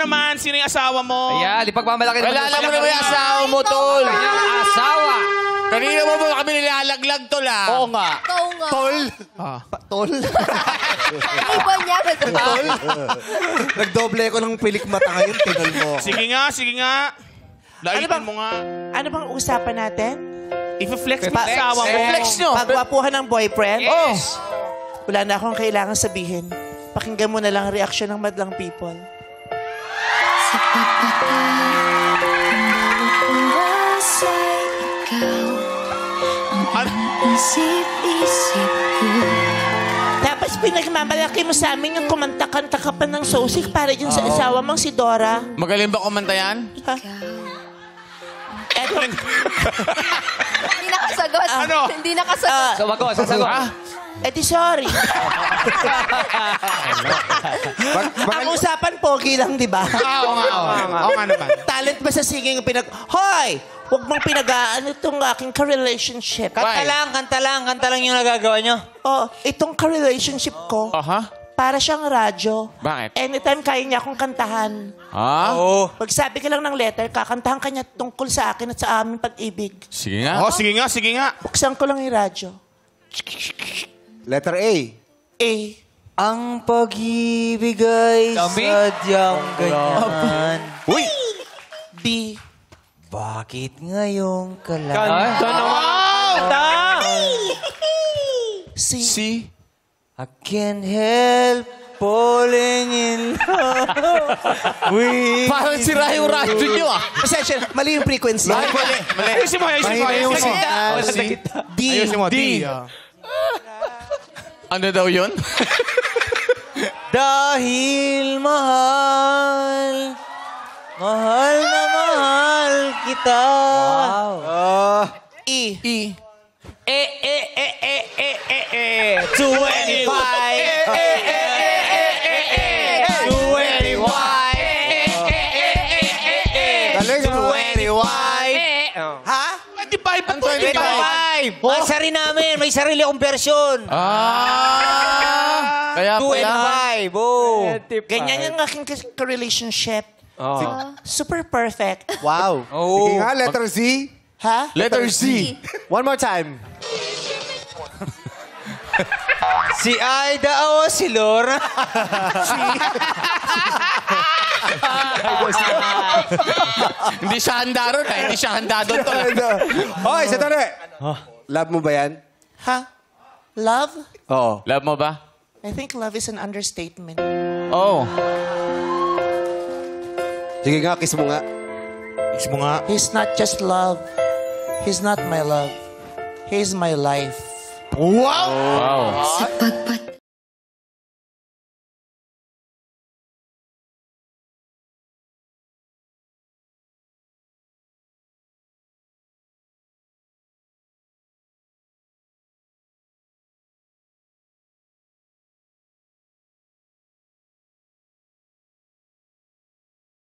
naman, sino yung asawa mo? Ayan, ipagmamalaki naman. Wala mo naman yung asawa mo, tol. Asawa. Kanina mo kami nilalaglag, tol, ah. Oo nga. Ikaw nga. Tol. Tol. Iba niya. Tol. Nagdoble ko ng pilik mata ngayon. Tinol mo. Sige nga. Laitin mo nga. Ano bang usapan natin? I-flex mo yung asawa mo. Flex nyo. Pagwapuhan ng boyfriend? Yes. Wala na akong kailangan sabihin. Pakinggan mo na lang ang reaksyon ng madlang people. Tapos pinagmamalaki mo sa amin yung kumanta-kanta ka pa ng sosik para dyan sa asawa mong si Dora. Magaling ba kumanta yan? Ha? Eto, Hindi nakasagot. Ano? Hindi nakasagot. Sasagot. edi sorry. Ang usapan pogi lang, di ba? Oo nga naman. Talent ba sa singing yung Hoy! Huwag mong pinagaan itong aking ka-relationship. Kanta lang yung nagagawa nyo. Oh, itong ka-relationship ko, Aha. para siyang radyo. Bakit? Anytime kaya niya akong kantahan. Ah? Oo. Pag sabi ka lang ng letter, kakantahan ka niya tungkol sa akin at sa aming pag-ibig. Sige nga. Oh, sige nga. Buksan ko lang yung radyo. Letter A. A. Ang pag-ibig ay Dami. sadyang ganyan. Uy! B. Bakit ngayong kala? Kanta naman. C. I can't help falling in love with... Parang sira yung radyo nyo, ah. Pasensya, mali yung frequency. Mali. Ayusin mo. yung D. Ayusin mo, D. Ano daw yun? Dahil mahal na mahal kita. Wow. E. 25. 25. Galing, no? 25. Ha? 25 pa to. 25. Ang sarili namin, may sarili akong version. Kaya 25. Oh. Ganyan yung aking ka-relationship. Super perfect. Wow. Oh. Sige nga, letter Z. Ha? Letter C. One more time. Si Aida o si Laura. Hindi siya handa ron, eh. Hindi siya handa doon. Hoy, sa tali. Love mo ba yan? Ha? Love? Oo. Love mo ba? I think love is an understatement. Oh. Sige nga, kiss mo nga. Kiss mo nga. He's not just love. He's not my love. He's my life. Wow! Wow. Sa pagpatuloy